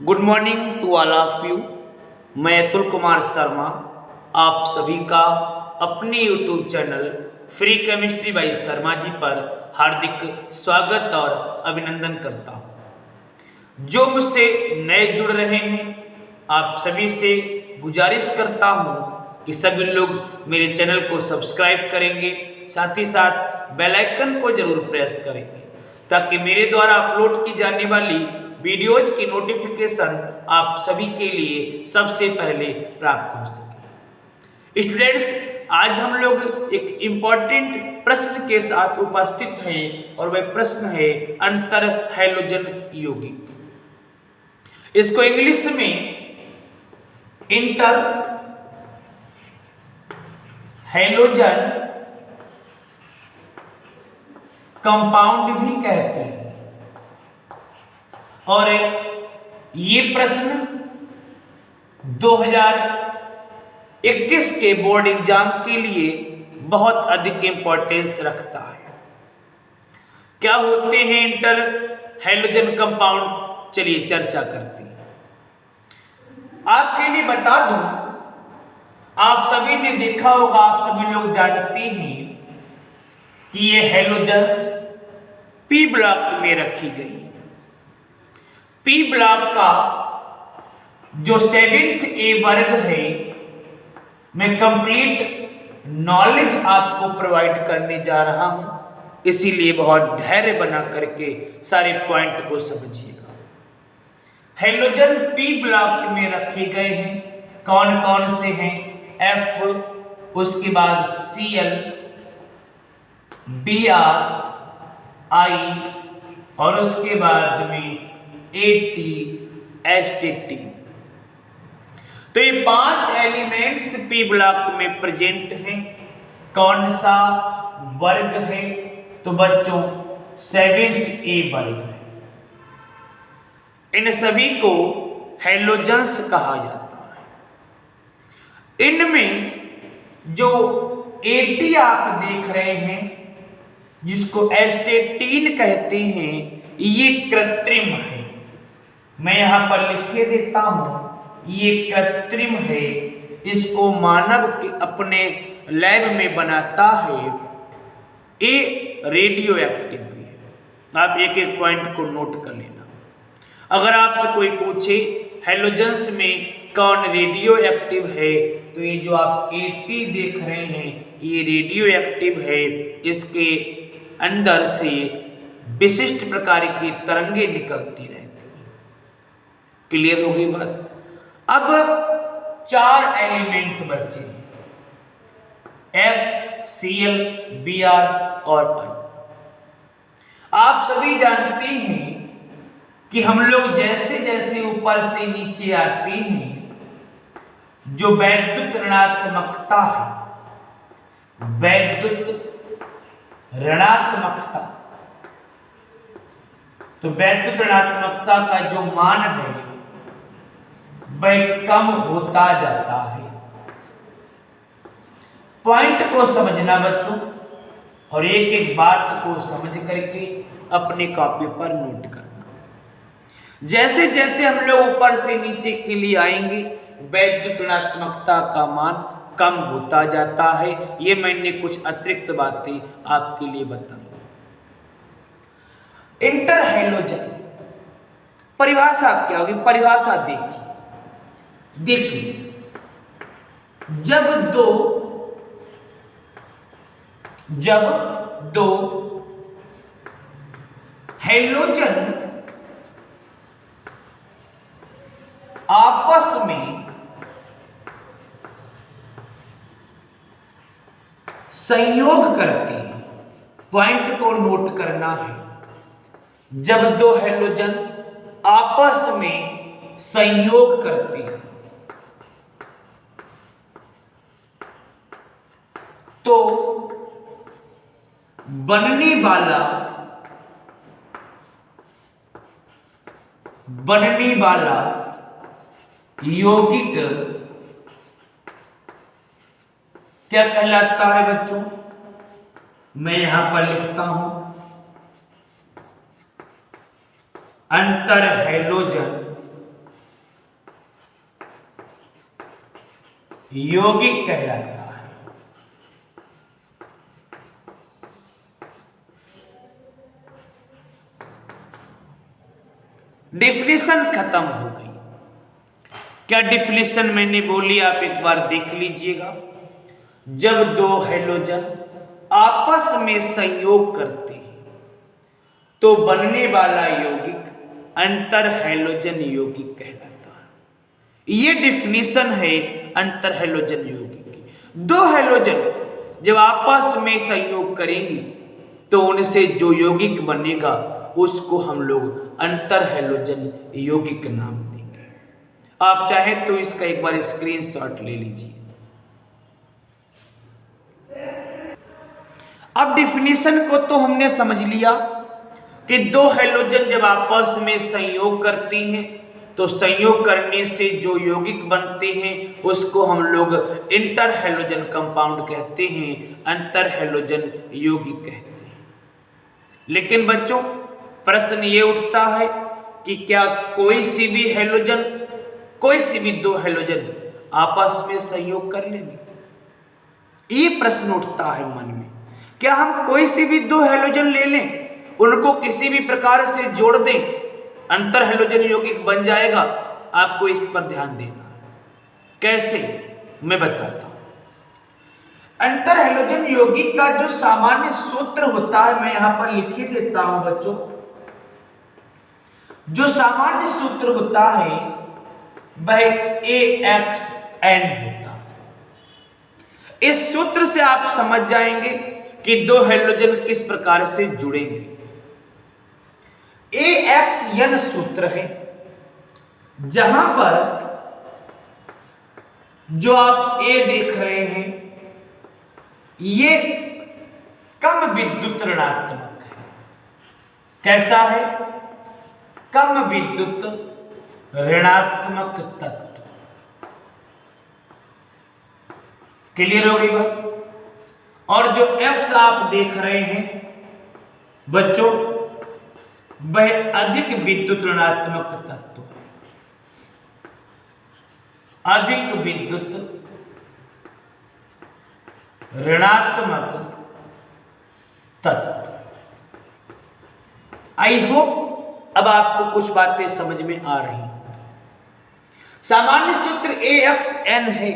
Good morning to all of you. मैं अतुल कुमार शर्मा आप सभी का अपने YouTube channel free chemistry by Sharma ji पर हार्दिक स्वागत और अभिनंदन करता हूँ। जो मुझसे नए जुड़ रहे हैं आप सभी से गुजारिश करता हूँ कि सभी लोग मेरे चैनल को सब्सक्राइब करेंगे, साथ ही साथ बेल आइकन को जरूर प्रेस करेंगे ताकि मेरे द्वारा अपलोड की जाने वाली वीडियोज की नोटिफिकेशन आप सभी के लिए सबसे पहले प्राप्त हो सके। स्टूडेंट्स, आज हम लोग एक इम्पॉर्टेंट प्रश्न के साथ उपस्थित हैं और वह प्रश्न है अंतर हैलोजन यौगिक। इसको इंग्लिश में इंटर हैलोजन कंपाउंड भी कहते हैं और ये प्रश्न 2021 के बोर्ड एग्जाम के लिए बहुत अधिक इंपॉर्टेंस रखता है। क्या होते हैं इंटर हैलोजन कंपाउंड, चलिए चर्चा करते हैं। आपके लिए बता दूं, आप सभी ने देखा होगा, आप सभी लोग जानते हैं कि ये हैलोजन्स पी ब्लॉक में रखी गई है। पी ब्लॉक का जो 7th ए वर्ग है, मैं कंप्लीट नॉलेज आपको प्रोवाइड करने जा रहा हूं, इसीलिए बहुत धैर्य बना करके सारे पॉइंट को समझिएगा। हैलोजन पी ब्लॉक में रखे गए हैं, कौन कौन से हैं? F, उसके बाद Cl, Br, I और उसके बाद में AT, HT। तो ये 5 एलिमेंट्स पी ब्लॉक में प्रेजेंट हैं। कौन सा वर्ग है? तो बच्चों 7th ए वर्ग है। इन सभी को हैलोजन्स कहा जाता है। इनमें जो AT आप देख रहे हैं, जिसको एस्टेटीन कहते हैं, ये कृत्रिम है। मैं यहां पर लिखे देता हूं, ये कृत्रिम है। इसको मानव के अपने लैब में बनाता है। ये रेडियो एक्टिव भी है। आप एक एक पॉइंट को नोट कर लेना। अगर आपसे कोई पूछे हैलोजन्स में कौन रेडियो एक्टिव है, तो ये जो आप AT देख रहे हैं, ये रेडियो एक्टिव है। इसके अंदर से विशिष्ट प्रकार की तरंगे निकलती रहती हैं। क्लियर हो गई बात? अब 4 एलिमेंट बचे, F, Cl, Br और I। आप सभी जानते हैं कि हम लोग जैसे जैसे ऊपर से नीचे आते हैं, जो वैद्युत ऋणात्मकता है, वैद्युत ऋणात्मकता, तो वैद्युत ऋणात्मकता का जो मान है वह कम होता जाता है। पॉइंट को समझना बच्चों, और एक एक बात को समझ करके अपने कॉपी पर नोट करना। जैसे जैसे हम लोग ऊपर से नीचे के लिए आएंगे, वैद्युत ऋणात्मकता का मान कम होता जाता है। ये मैंने कुछ अतिरिक्त बातें आपके लिए बताई। इंटर हैलोजन परिभाषा क्या होगी? परिभाषा देखिए, जब दो हैलोजन आपस में संयोग करते हैं, पॉइंट को नोट करना है। जब दो हैलोजन आपस में संयोग करते हैं तो बनने वाला यौगिक क्या कहलाता है बच्चों? मैं यहां पर लिखता हूं, अंतर हैलोजन यौगिक कहलाता है। डेफिनेशन खत्म हो गई। क्या डेफिनेशन मैंने बोली आप एक बार देख लीजिएगा। जब दो हैलोजन आपस में संयोग करते हैं तो बनने वाला यौगिक अंतर हैलोजन यौगिक कहलाता है। यह डेफिनेशन है अंतर हैलोजन यौगिक की। दो हैलोजन जब आपस में संयोग करेंगे तो उनसे जो यौगिक बनेगा उसको हम लोग अंतर हैलोजन यौगिक नाम देंगे। आप चाहे तो इसका एक बार स्क्रीनशॉट ले लीजिए। अब डिफिनीशन को तो हमने समझ लिया कि दो हैलोजन जब आपस में संयोग करती हैं तो संयोग करने से जो यौगिक बनते हैं उसको हम लोग इंटर हैलोजन कंपाउंड कहते हैं, अंतर हैलोजन यौगिक कहते हैं। लेकिन बच्चों प्रश्न ये उठता है कि क्या कोई सी भी हैलोजन, कोई सी भी दो हैलोजन आपस में संयोग कर लेंगे? ये प्रश्न उठता है मन में। क्या हम कोई सी भी दो हैलोजन ले लें, उनको किसी भी प्रकार से जोड़ दें, अंतर हैलोजन यौगिक बन जाएगा? आपको इस पर ध्यान देना है। कैसे, मैं बताता हूं। अंतर हैलोजन यौगिक का जो सामान्य सूत्र होता है मैं यहां पर लिख ही देता हूं बच्चों। जो सामान्य सूत्र होता है वह AXN होता है। इस सूत्र से आप समझ जाएंगे कि दो हैलोजन किस प्रकार से जुड़ेंगे। AXN सूत्र है जहां पर जो आप A देख रहे हैं ये कम विद्युत ऋणात्मक है। कैसा है? कम विद्युत ऋणात्मक तत्व। क्लियर हो गई बात? और जो X आप देख रहे हैं बच्चों वह अधिक विद्युत ऋणात्मक तत्व है। अधिक विद्युत ऋणात्मक तत्व। आई होप अब आपको कुछ बातें समझ में आ रही हैं। सामान्य सूत्र AXN है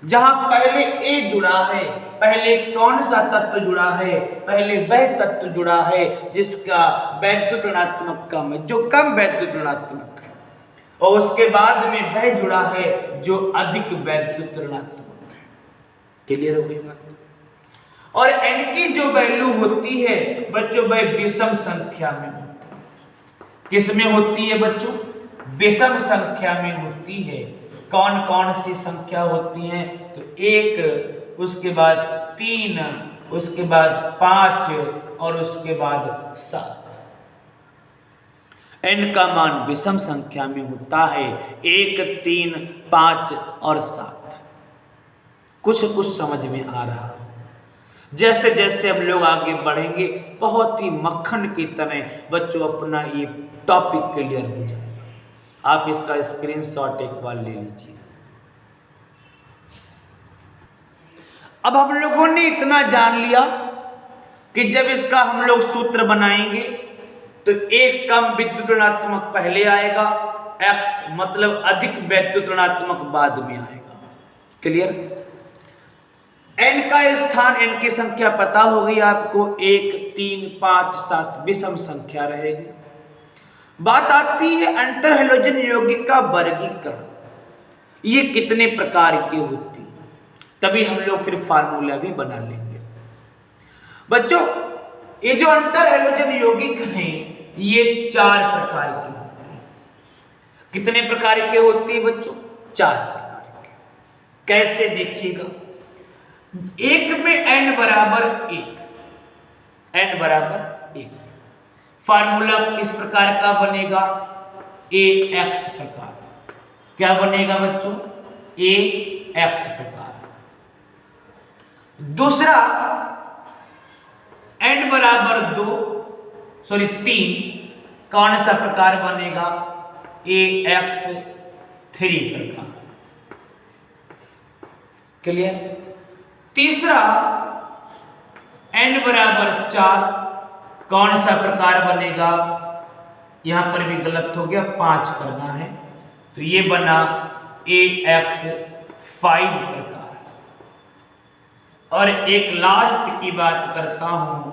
जहां पहले A जुड़ा है, पहले कौन सा तत्व जुड़ा है? पहले वह तत्व जुड़ा है जिसका वैद्युत ऋणात्मक कम है, जो कम वैद्युत ऋणात्मक है, और उसके बाद में वह जुड़ा है जो अधिक वैद्युत ऋणात्मक है। क्लियर हो गई बात? और N की जो वैल्यू होती है बच्चों वह विषम संख्या में होती है। किस में होती है बच्चों? विषम संख्या में होती है। कौन कौन सी संख्या होती है? तो 1, उसके बाद 3, उसके बाद 5 और उसके बाद 7। n का मान विषम संख्या में होता है 1, 3, 5 और 7। कुछ समझ में आ रहा है? जैसे जैसे हम लोग आगे बढ़ेंगे बहुत ही मक्खन की तरह बच्चों अपना ये टॉपिक क्लियर हो जाएगा। आप इसका स्क्रीनशॉट एक बार ले लीजिए। अब हम लोगों ने इतना जान लिया कि जब इसका हम लोग सूत्र बनाएंगे तो एक कम विद्युत ऋणात्मक पहले आएगा, X मतलब अधिक वैद्युत ऋणात्मक बाद में आएगा। क्लियर? N का स्थान, N की संख्या पता हो गई आपको, 1, 3, 5, 7 विषम संख्या रहेगी। बात आती है अंतर हैलोजन यौगिक का वर्गीकरण। ये कितने प्रकार के होती है, तभी हम लोग फिर फार्मूला भी बना लेंगे। बच्चों ये जो अंतर हैलोजन यौगिक हैं ये 4 प्रकार की होती है। कितने प्रकार के होती है बच्चों? 4 प्रकार के। कैसे देखिएगा? एक में n बराबर 1, n बराबर 1। फार्मूला किस प्रकार का बनेगा? AX प्रकार। क्या बनेगा बच्चों? AX प्रकार। दूसरा n बराबर 3, कौन सा प्रकार बनेगा? AX3 प्रकार। क्लियर। तीसरा n बराबर 4, कौन सा प्रकार बनेगा, यहां पर भी गलत हो गया, 5 करना है, तो ये बना AX5 प्रकार। और एक लास्ट की बात करता हूं,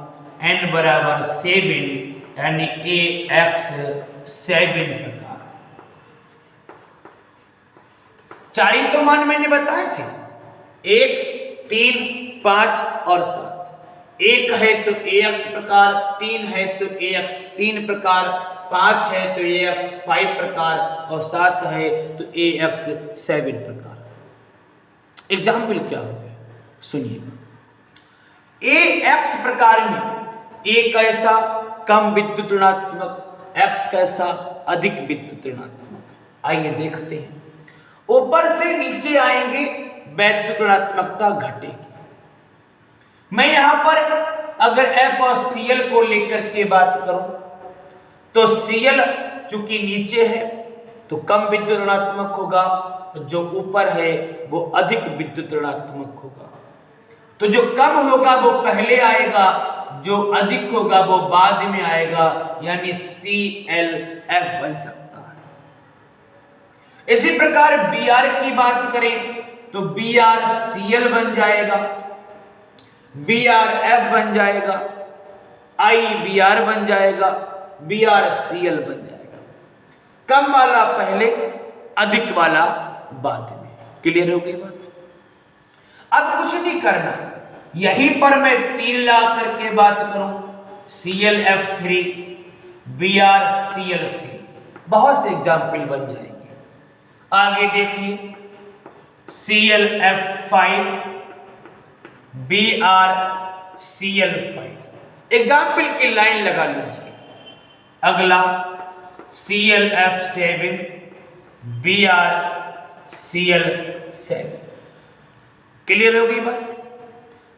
n बराबर 7 यानी AX7 प्रकार। 4 ही तो मान मैंने बताए थे, 1, 3, 5 और 7। 1 है तो AX प्रकार, 3 है तो AX3 प्रकार, 5 है तो AX5 प्रकार और 7 है तो AX7 प्रकार। एग्जाम्पल क्या हो गया सुनिएगा। AX प्रकार में A कैसा कम विद्युत ऋणात्मक, X कैसा अधिक विद्युत ऋणात्मक। आइए देखते हैं। ऊपर से नीचे आएंगे वैद्युत ऋणात्मकता घटेगी। मैं यहां पर अगर F और Cl को लेकर के बात करूं तो Cl चूंकि नीचे है तो कम विद्युत ऋणात्मक होगा, जो ऊपर है वो अधिक विद्युत ऋणात्मक होगा। तो जो कम होगा वो पहले आएगा, जो अधिक होगा वो बाद में आएगा, यानी ClF बन सकता है। इसी प्रकार Br की बात करें तो BrCl बन जाएगा, BrF बन जाएगा, IBr बन जाएगा, BrCl बन जाएगा। कम वाला पहले, अधिक वाला बाद में। क्लियर हो गई बात। अब कुछ नहीं करना, यहीं पर मैं 3 ला करके बात करूं, ClF3, BrCl3, बहुत से एग्जाम्पल बन जाएंगे। आगे देखिए, ClF5, BrCl5, एग्जाम्पल की लाइन लगा लीजिए। अगला ClF7, BrCl7। क्लियर हो गई बात।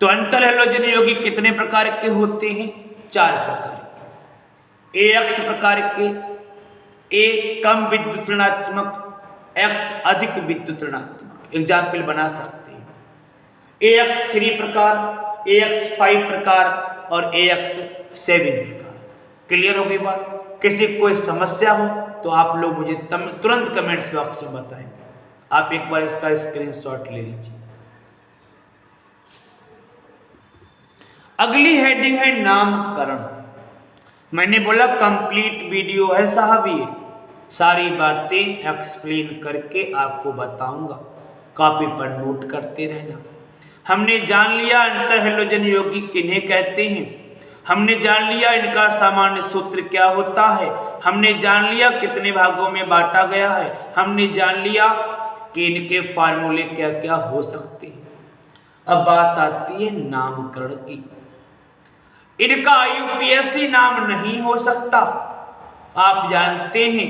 तो अंतर हैलोजन यौगिक कितने प्रकार के होते हैं? 4 प्रकार के। AX प्रकार के, A कम विद्युत ऋणात्मक, X अधिक विद्युत ऋणात्मक। एग्जाम्पल बना सकते हैं AX3 प्रकार, AX5 प्रकार और AX7 प्रकार। क्लियर हो गई बात। किसी कोई समस्या हो तो आप लोग मुझे तुरंत कमेंट्स बॉक्स में बताएंगे। आप एक बार इसका स्क्रीनशॉट ले लीजिए। अगली हेडिंग है नामकरण। मैंने बोला कंप्लीट वीडियो है साहब, ये सारी बातें एक्सप्लेन करके आपको बताऊंगा, कॉपी पर नोट करते रहना। हमने जान लिया अंतर हैलोजन यौगिक किन्हें कहते हैं, हमने जान लिया इनका सामान्य सूत्र क्या होता है, हमने जान लिया कितने भागों में बांटा गया है, हमने जान लिया कि इनके फार्मूले क्या क्या हो सकते हैं। अब बात आती है नामकरण की। इनका IUPAC नाम नहीं हो सकता। आप जानते हैं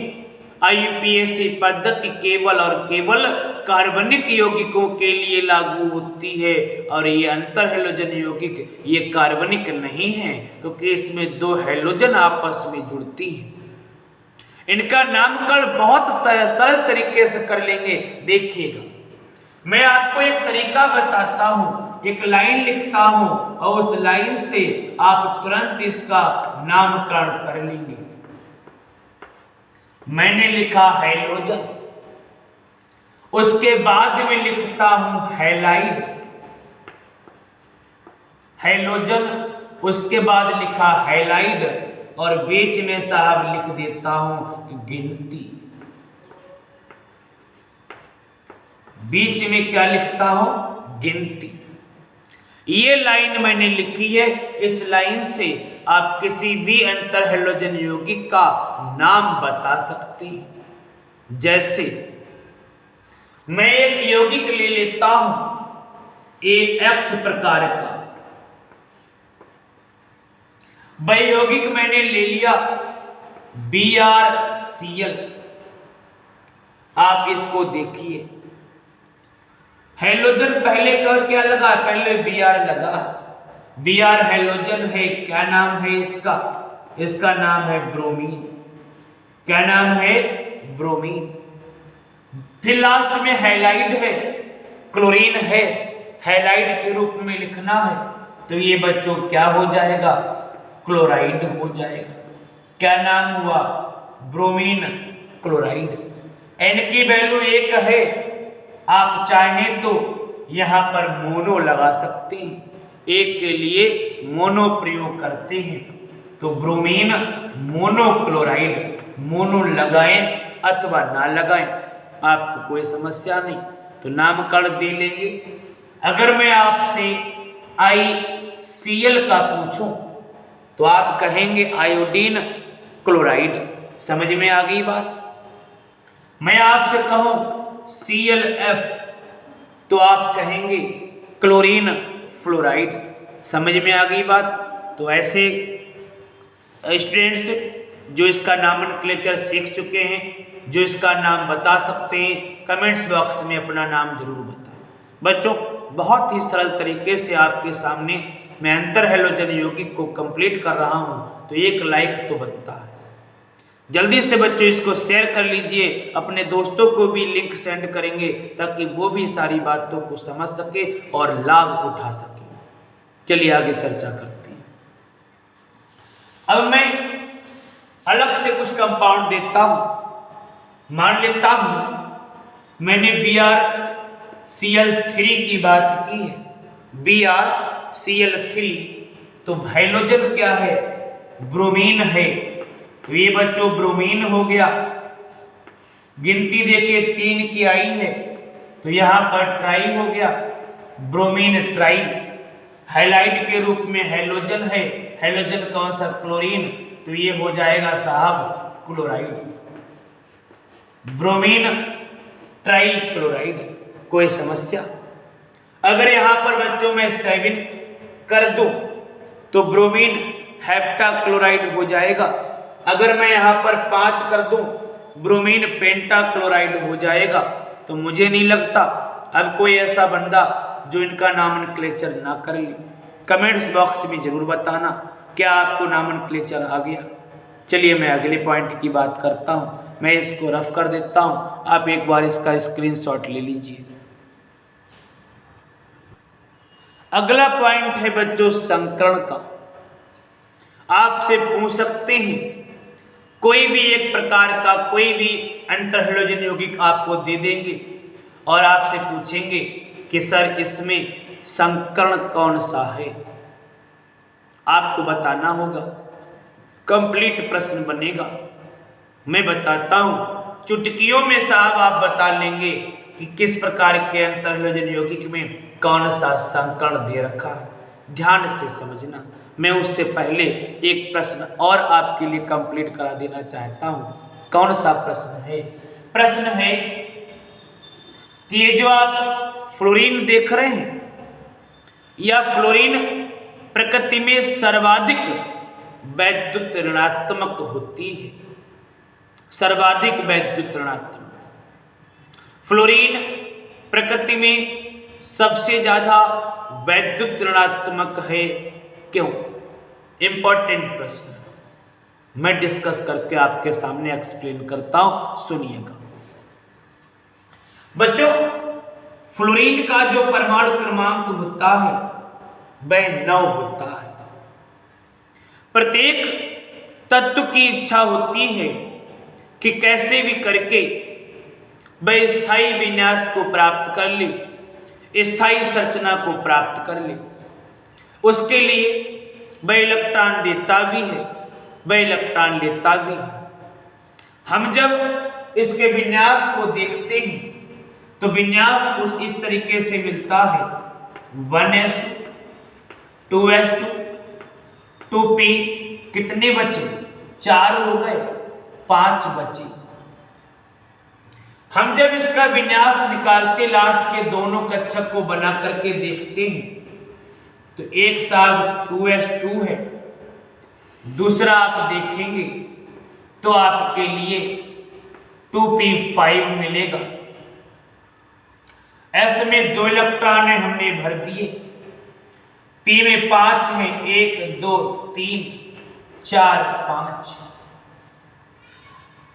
IUPAC पद्धति केवल और केवल कार्बनिक यौगिकों के लिए लागू होती है, और ये अंतर हैलोजन यौगिक ये कार्बनिक नहीं है, क्योंकि इसमें 2 हैलोजन आपस में जुड़ती हैं। इनका नामकरण बहुत सरल तरीके से कर लेंगे, देखिएगा। मैं आपको एक तरीका बताता हूं, एक लाइन लिखता हूं और उस लाइन से आप तुरंत इसका नामकरण कर लेंगे। मैंने लिखा हैलोजन, उसके बाद में लिखता हूं हैलाइड, हैलोजन, उसके बाद लिखा हैलाइड, और बीच में साहब लिख देता हूं गिनती। बीच में क्या लिखता हूं? गिनती। ये लाइन मैंने लिखी है। इस लाइन से आप किसी भी अंतर हैलोजन यौगिक का नाम बता सकते हैं। जैसे मैं एक यौगिक ले लेता हूं AX प्रकार का, वह यौगिक मैंने ले लिया BrCl। आप इसको देखिए, हैलोजन पहले का क्या लगा? पहले Br लगा। Br हैलोजन है, क्या नाम है इसका? इसका नाम है ब्रोमीन। क्या नाम है? ब्रोमीन। फिर लास्ट में हैलाइड है, क्लोरीन है, हैलाइड के रूप में लिखना है तो ये बच्चों क्या हो जाएगा, क्लोराइड हो जाएगा। क्या नाम हुआ, ब्रोमीन क्लोराइड। N की वैल्यू 1 है, आप चाहें तो यहां पर मोनो लगा सकते हैं, 1 के लिए मोनो प्रयोग करते हैं तो ब्रोमीन मोनोक्लोराइड। मोनो लगाएं अथवा ना लगाएं आपको कोई समस्या नहीं, तो नामकरण दे लेंगे। अगर मैं आपसे ICl का पूछूं तो आप कहेंगे आयोडीन क्लोराइड। समझ में आ गई बात। मैं आपसे कहूं ClF तो आप कहेंगे क्लोरीन फ्लोराइड। समझ में आ गई बात। तो ऐसे स्टूडेंट्स जो इसका नामनक्लेचर सीख चुके हैं, जो इसका नाम बता सकते हैं, कमेंट्स बॉक्स में अपना नाम जरूर बताएं। बच्चों बहुत ही सरल तरीके से आपके सामने मैं अंतर हैलोजन यौगिक को कंप्लीट कर रहा हूं, तो एक लाइक तो बनता है। जल्दी से बच्चों इसको शेयर कर लीजिए, अपने दोस्तों को भी लिंक सेंड करेंगे ताकि वो भी सारी बातों को समझ सके और लाभ उठा सके। चलिए आगे चर्चा करते हैं। अब मैं अलग से कुछ कंपाउंड देता हूं। मान लेता हूं मैंने BrCl3 की बात की है, BrCl3 तो हैलोजन क्या है, ब्रोमीन है। तो ये बच्चों ब्रोमीन हो गया। गिनती देखिए 3 की आई है तो यहां पर ट्राई हो गया, ब्रोमीन ट्राई। हैलाइड के रूप में हैलोजन है, हैलोजन कौन सा, क्लोरीन, तो ये हो जाएगा साहब क्लोराइड, ब्रोमीन ट्राई क्लोराइड। कोई समस्या। अगर यहां पर बच्चों में 7 कर दूं तो ब्रोमीन हेप्टाक्लोराइड हो जाएगा। अगर मैं यहां पर 5 कर दूं ब्रोमीन पेंटाक्लोराइड हो जाएगा। तो मुझे नहीं लगता अब कोई ऐसा बंदा जो इनका नामनक्लेचर ना कर ले। कमेंट्स बॉक्स में जरूर बताना क्या आपको नामनक्लेचर आ गया। चलिए मैं अगले पॉइंट की बात करता हूं। मैं इसको रफ कर देता हूं, आप एक बार इसका स्क्रीनशॉट ले लीजिए। अगला पॉइंट है बच्चों संकरण का। आपसे पूछ सकते हैं कोई भी एक प्रकार का कोई भी अंतर हैलोजन यौगिक आपको दे देंगे और आपसे पूछेंगे कि सर इसमें संकरण कौन सा है, आपको बताना होगा। कंप्लीट प्रश्न बनेगा। मैं बताता हूं, चुटकियों में साहब आप बता लेंगे कि किस प्रकार के अंतर हैलोजन यौगिक में कौन सा संकरण दे रखा है। ध्यान से समझना। मैं उससे पहले एक प्रश्न और आपके लिए कंप्लीट करा देना चाहता हूं। कौन सा प्रश्न है? प्रश्न है कि ये जो आप फ्लोरीन देख रहे हैं, यह फ्लोरीन प्रकृति में सर्वाधिक वैद्युत ऋणात्मक होती है। सर्वाधिक वैद्युत ऋणात्मक फ्लोरीन प्रकृति में सबसे ज्यादा वैद्युत ऋणात्मक है। क्यों? इंपॉर्टेंट प्रश्न मैं डिस्कस करके आपके सामने एक्सप्लेन करता हूं, सुनिएगा बच्चों। फ्लोरीन का जो परमाणु क्रमांक होता है वह 9 होता है। प्रत्येक तत्व की इच्छा होती है कि कैसे भी करके वह स्थायी विन्यास को प्राप्त कर ले, स्थायी संरचना को प्राप्त कर ले। उसके लिए वह इलेक्ट्रॉन देता भी है, वह इलेक्ट्रॉन लेता भी है। हम जब इसके विन्यास को देखते हैं तो विन्यास कुछ इस तरीके से मिलता है, 1s2 2s2 2p कितने बचे? 4 हो गए, 5 बचे। हम जब इसका विन्यास निकालते लास्ट के दोनों कक्षक को बना करके देखते हैं तो एक साहब 2s2 है, दूसरा आप देखेंगे तो आपके लिए 2p5 मिलेगा। S में 2 इलेक्ट्रॉन हमने भर दिए, P में 5 है, 1 2 3 4 5।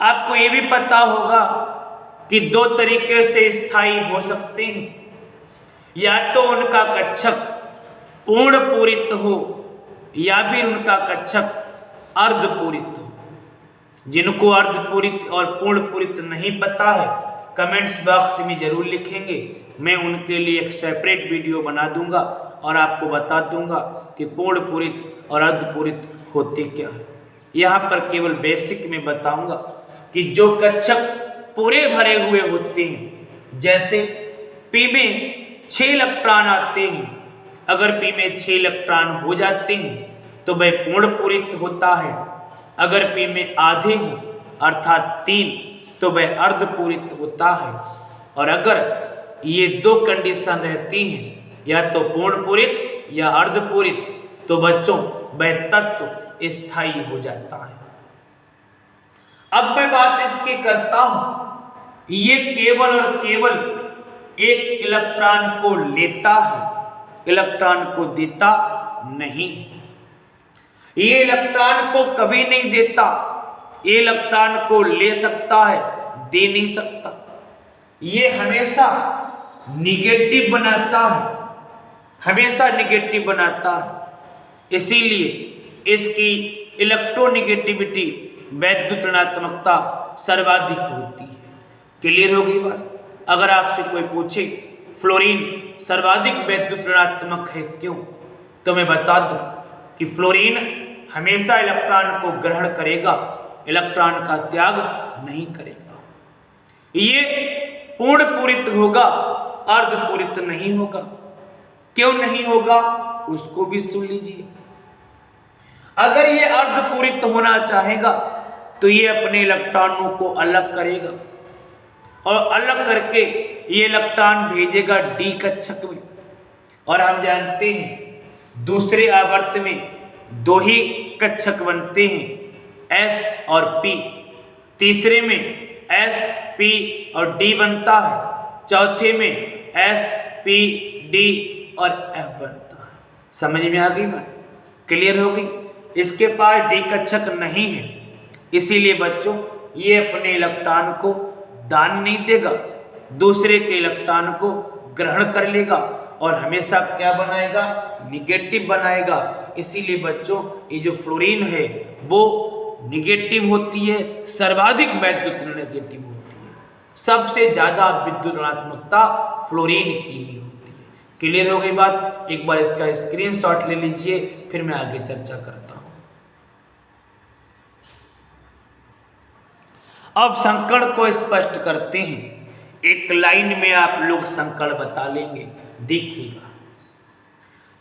आपको यह भी पता होगा कि 2 तरीके से स्थायी हो सकते हैं। या तो उनका कक्षक पूर्ण पूरित हो या फिर उनका कक्षक अर्धपूरित हो। जिनको अर्धपूरित और पूर्ण पूरित नहीं पता है कमेंट्स बॉक्स में जरूर लिखेंगे, मैं उनके लिए एक सेपरेट वीडियो बना दूंगा और आपको बता दूंगा कि पूर्ण पूरित और अर्धपूरित होते क्या है। यहाँ पर केवल बेसिक में बताऊंगा कि जो कक्षक पूरे भरे हुए होते हैं, जैसे पी में 6 इलेक्ट्रॉन आते हैं, अगर पी में 6 इलेक्ट्रॉन हो जाते हैं तो वह पूर्ण पूरित होता है। अगर पी में आधे हों अर्थात 3 तो वह अर्धपूरित होता है। और अगर ये 2 कंडीशन रहती हैं, या तो पूर्ण पूरित या अर्धपूरित, तो बच्चों वह तत्व स्थायी हो जाता है। अब मैं बात इसकी करता हूं, ये केवल और केवल एक इलेक्ट्रॉन को लेता है, इलेक्ट्रॉन को देता नहीं। ये इलेक्ट्रॉन को कभी नहीं देता, ये इलेक्ट्रॉन को ले सकता है, दे नहीं सकता। ये हमेशा निगेटिव बनाता है, हमेशा निगेटिव बनाता है। इसीलिए इसकी इलेक्ट्रोनिगेटिविटी वैद्युत ऋणात्मकता सर्वाधिक होती है। क्लियर हो गई बात? अगर आपसे कोई पूछे फ्लोरीन सर्वाधिक वैद्युत ऋणात्मक है क्यों, तो मैं बता दूं कि फ्लोरीन हमेशा इलेक्ट्रॉन को ग्रहण करेगा, इलेक्ट्रॉन का त्याग नहीं करेगा। ये पूर्ण पूरित होगा, अर्धपूरित नहीं होगा। क्यों नहीं होगा उसको भी सुन लीजिए। अगर ये अर्धपूरित होना चाहेगा तो ये अपने इलेक्ट्रॉनों को अलग करेगा और अलग करके ये इलेक्ट्रॉन भेजेगा डी कक्षक में। और हम जानते हैं दूसरे आवर्त में 2 ही कक्षक बनते हैं, एस और पी। तीसरे में एस पी और डी बनता है, चौथे में एस पी डी और एफ बनता है। समझ में आ गई बात? क्लियर हो गई? इसके पास डी कक्षक नहीं है, इसीलिए बच्चों ये अपने इलेक्ट्रॉन को दान नहीं देगा, दूसरे के इलेक्ट्रॉन को ग्रहण कर लेगा और हमेशा क्या बनाएगा? निगेटिव बनाएगा। इसीलिए बच्चों ये जो फ्लोरीन है वो निगेटिव होती है, सर्वाधिक वैद्युत नेगेटिव होती है। सबसे ज्यादा विद्युत ऋणात्मकता फ्लोरीन की ही होती है। क्लियर हो गई बात? एक बार इसका स्क्रीनशॉट ले लीजिए, फिर मैं आगे चर्चा करता हूं। अब संकर्ण को स्पष्ट करते हैं। एक लाइन में आप लोग संकर्ण बता लेंगे, देखिएगा।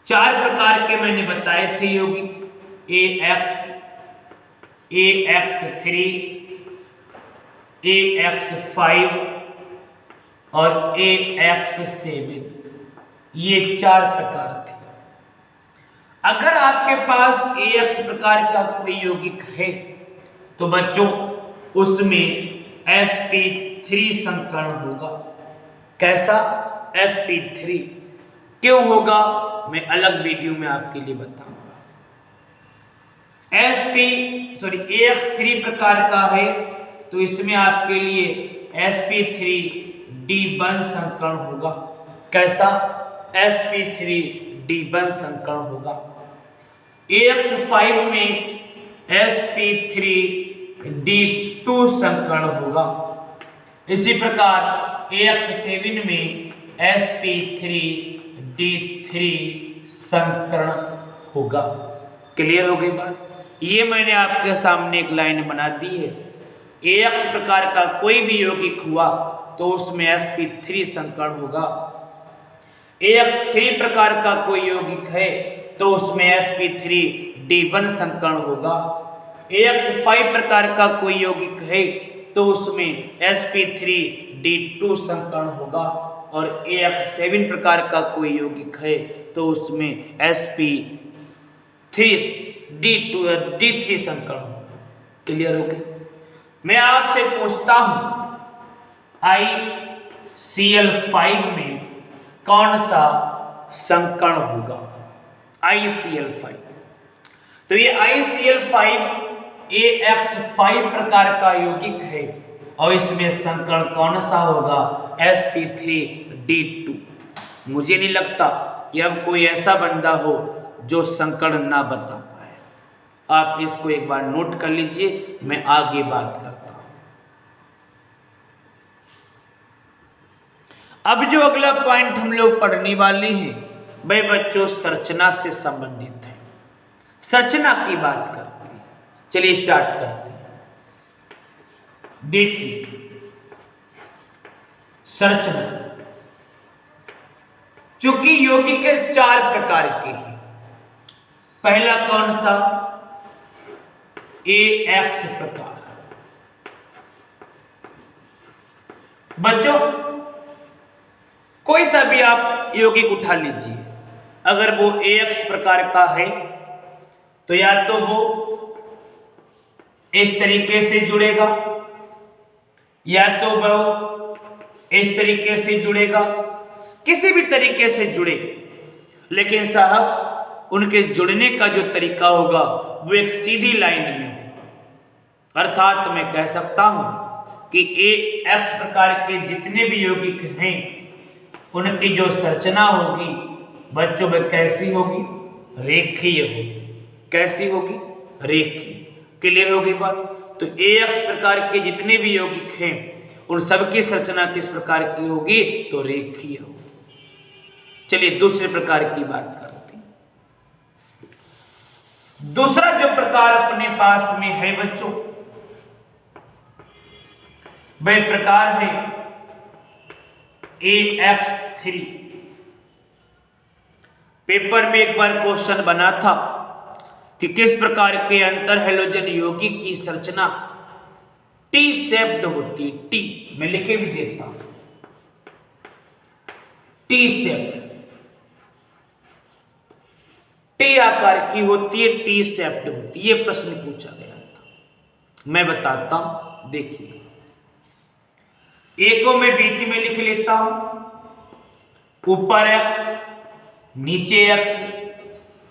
4 प्रकार के मैंने बताए थे यौगिक, AX3, AX5 और AX7, ये 4 प्रकार थे। अगर आपके पास AX प्रकार का कोई यौगिक है तो बच्चों उसमें sp3 संकर्ण होगा। कैसा? sp3 क्यों होगा मैं अलग वीडियो में आपके लिए बताऊंगा। AX3 प्रकार का है तो इसमें आपके लिए sp3d1 संकर्ण होगा। कैसा? sp3d1 संकर्ण होगा। AX5 में sp3d2 संकर्ण होगा। इसी प्रकार AX7 में sp3d3 संकर्ण होगा। क्लियर हो गई बात? ये मैंने आपके सामने एक लाइन बना दी है। AX प्रकार का कोई भी यौगिक हुआ तो उसमें sp3 संकर्ण होगा। AX3 प्रकार का कोई यौगिक है तो उसमें sp3d1 संकर्ण होगा। AX5 प्रकार का कोई यौगिक है तो उसमें sp3d2 संकर्ण होगा। और AX7 प्रकार का कोई यौगिक है तो उसमें sp3d3 संकर्ण होगा। क्लियर हो गया? मैं आपसे पूछता हूं ICl5 में कौन सा संकर्ण होगा? ICl5, तो ये ICl5 AX5 प्रकार का यौगिक है और इसमें संकर्ण कौन सा होगा? sp3d2। मुझे नहीं लगता कि अब कोई ऐसा बंदा हो जो संकर्ण ना बता पाए। आप इसको एक बार नोट कर लीजिए, मैं आगे बात करता हूं। अब जो अगला पॉइंट हम लोग पढ़ने वाले हैं वह बच्चों संरचना से संबंधित है, संरचना की बात करते हैं। चलिए स्टार्ट करते हैं। देखिए संरचना, चूंकि यौगिक के 4 प्रकार के हैं। पहला कौन सा? AX प्रकार। बच्चों कोई सा भी आप यौगिक उठा लीजिए, अगर वो AX प्रकार का है तो या तो वो इस तरीके से जुड़ेगा, या तो वो इस तरीके से जुड़ेगा, किसी भी तरीके से जुड़े, लेकिन साहब उनके जुड़ने का जो तरीका होगा वो एक सीधी लाइन में होगा। अर्थात मैं कह सकता हूं कि AX प्रकार के जितने भी यौगिक हैं उनकी जो संरचना होगी बच्चों में कैसी होगी? रेखीय होगी। कैसी होगी? रेखीय। क्लियर होगी बात? तो AX प्रकार के जितने भी यौगिक हैं उन सबकी संरचना किस प्रकार की होगी? तो रेखीय होगी। चलिए दूसरे प्रकार की बात करते हैं। दूसरा जो प्रकार अपने पास में है बच्चों, वह प्रकार है AX3। पेपर में एक बार क्वेश्चन बना था कि किस प्रकार के अंतर हैलोजन यौगिक की संरचना टी शेप्ड होती है। टी मैं लिखे भी देता हूं, टी शेप्ड, टी आकार की होती है, टी शेप्ड होती है। ये प्रश्न पूछा गया था, मैं बताता हूं। देखिए ए को मैं बीच में लिख लेता हूं, ऊपर X, नीचे X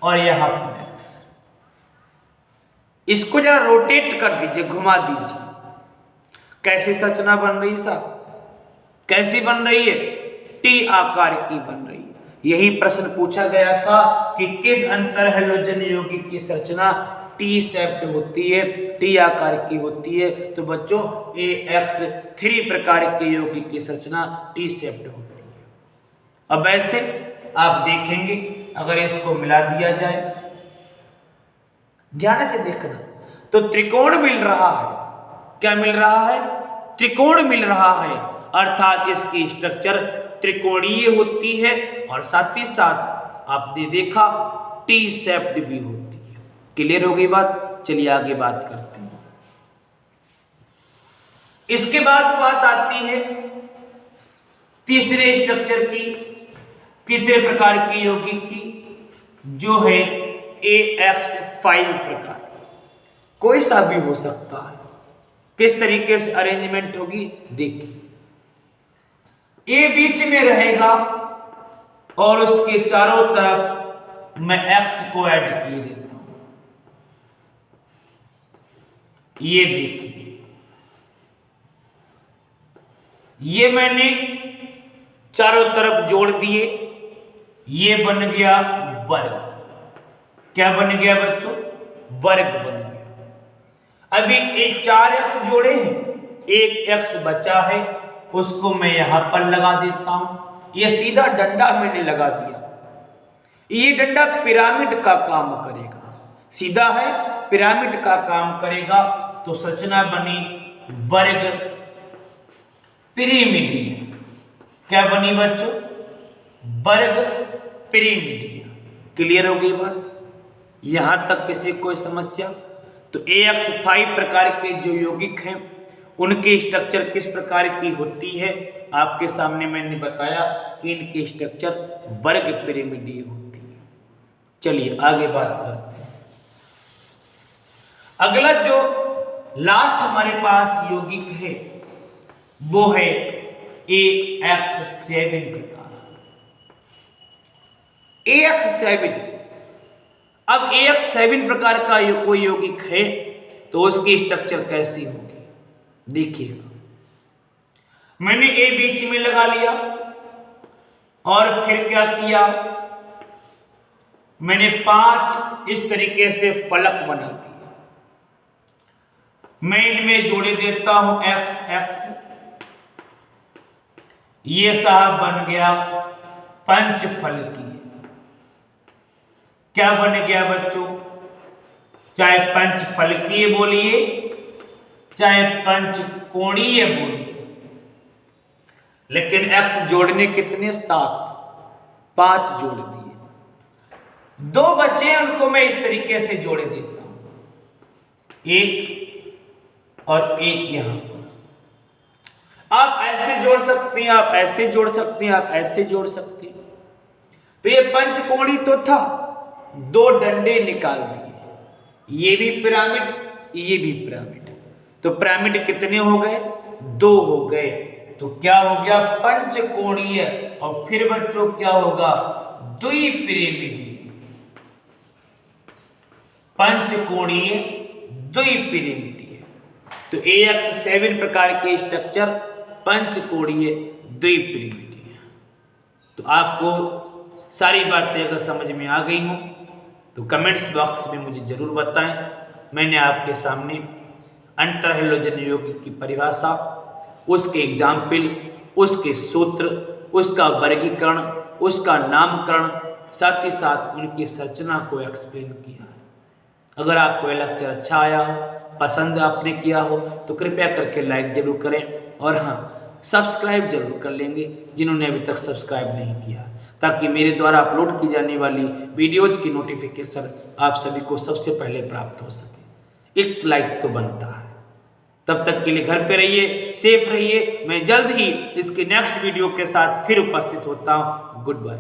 और यहां पर X। इसको जरा रोटेट कर दीजिए, घुमा दीजिए। कैसी संरचना बन रही साहब? कैसी बन रही है? टी आकार की बन रही है। यही प्रश्न पूछा गया था कि किस अंतर हैलोजन यौगिक की संरचना टी शेप्ड होती है, टी आकार की होती है। तो बच्चों AX3 प्रकार के यौगिक की संरचना टी शेप्ड होती है। अब ऐसे आप देखेंगे, अगर इसको मिला दिया जाए, ध्यान से देखना, तो त्रिकोण मिल रहा है। क्या मिल रहा है? त्रिकोण मिल रहा है। अर्थात इसकी स्ट्रक्चर त्रिकोणीय होती है और साथ ही साथ आपने देखा टी शेप्ड भी होती है। क्लियर हो गई बात? चलिए आगे बात करते हैं। इसके बाद बात आती है तीसरे स्ट्रक्चर की, तीसरे प्रकार की यौगिक की, जो है AX5 प्रकार। कोई सा भी हो सकता है। किस तरीके से अरेंजमेंट होगी देखिए, ए बीच में रहेगा और उसके चारों तरफ मैं X को ऐड किए देता हूं। ये देखिए, ये मैंने चारों तरफ जोड़ दिए, ये बन गया वर्ग। क्या बन गया बच्चों? वर्ग बन गया। अभी एक 4X जोड़े हैं, एक X बचा है, उसको मैं यहां पर लगा देता हूं। ये सीधा डंडा मैंने लगा दिया। ये डंडा पिरामिड का काम करेगा, सीधा है, पिरामिड का काम करेगा। तो संरचना बनी वर्ग पिरामिडीय। क्या बनी बच्चों? वर्ग पिरामिडीय। क्लियर हो गई बात? यहां तक किसी कोई समस्या? तो AX5 प्रकार के जो यौगिक हैं उनकी स्ट्रक्चर किस प्रकार की होती है? आपके सामने मैंने बताया कि इनकी स्ट्रक्चर वर्ग पिरामिडीय होती है। चलिए आगे बात करते हैं। अगला जो लास्ट हमारे पास यौगिक है वो है AX7 प्रकार। AX7, अब AX7 प्रकार का कोई यौगिक है तो उसकी स्ट्रक्चर कैसी होगी देखिएगा। मैंने A बीच में लगा लिया, और फिर क्या किया, मैंने 5 इस तरीके से फलक बना दिया। मैं इनमें जोड़े देता हूं x x, ये साहब बन गया पंचफलकी। क्या बन गया बच्चों, चाहे पंचफलकीय बोलिए चाहे पंचकोणीय बोलिए, लेकिन x जोड़ने कितने 7, 5 जोड़ दिए। 2 बचे हैं, उनको मैं इस तरीके से जोड़े देता हूं, 1 और 1 यहां पर। आप ऐसे जोड़ सकते हैं, आप ऐसे जोड़ सकते हैं, आप ऐसे जोड़ सकते हैं। तो ये पंचकोणी तो था, 2 डंडे निकाल दिए, ये भी पिरामिड ये भी पिरामिड। तो पिरामिड कितने हो गए, 2 हो गए। तो क्या हो गया, पंचकोणीय। और फिर बच्चों क्या होगा, द्विपिरामिडीय। पंचकोणीय द्विपिरामिडीय। तो AX 7 प्रकार के स्ट्रक्चर पंचकोणीय द्विपिरामिडीय। तो आपको सारी बातें अगर समझ में आ गई हो तो कमेंट्स बॉक्स में मुझे जरूर बताएं। मैंने आपके सामने अंतर हैलोजन यौगिक की परिभाषा, उसके एग्जाम्पल, उसके सूत्र, उसका वर्गीकरण, उसका नामकरण, साथ ही साथ उनकी संरचना को एक्सप्लेन किया है। अगर आपको यह लेक्चर अच्छा आया हो, पसंद आपने किया हो, तो कृपया करके लाइक जरूर करें। और हाँ, सब्सक्राइब जरूर कर लेंगे जिन्होंने अभी तक सब्सक्राइब नहीं किया, ताकि मेरे द्वारा अपलोड की जाने वाली वीडियोज़ की नोटिफिकेशन आप सभी को सबसे पहले प्राप्त हो सके। एक लाइक तो बनता है। तब तक के लिए घर पे रहिए, सेफ रहिए। मैं जल्द ही इसके नेक्स्ट वीडियो के साथ फिर उपस्थित होता हूँ। Good bye.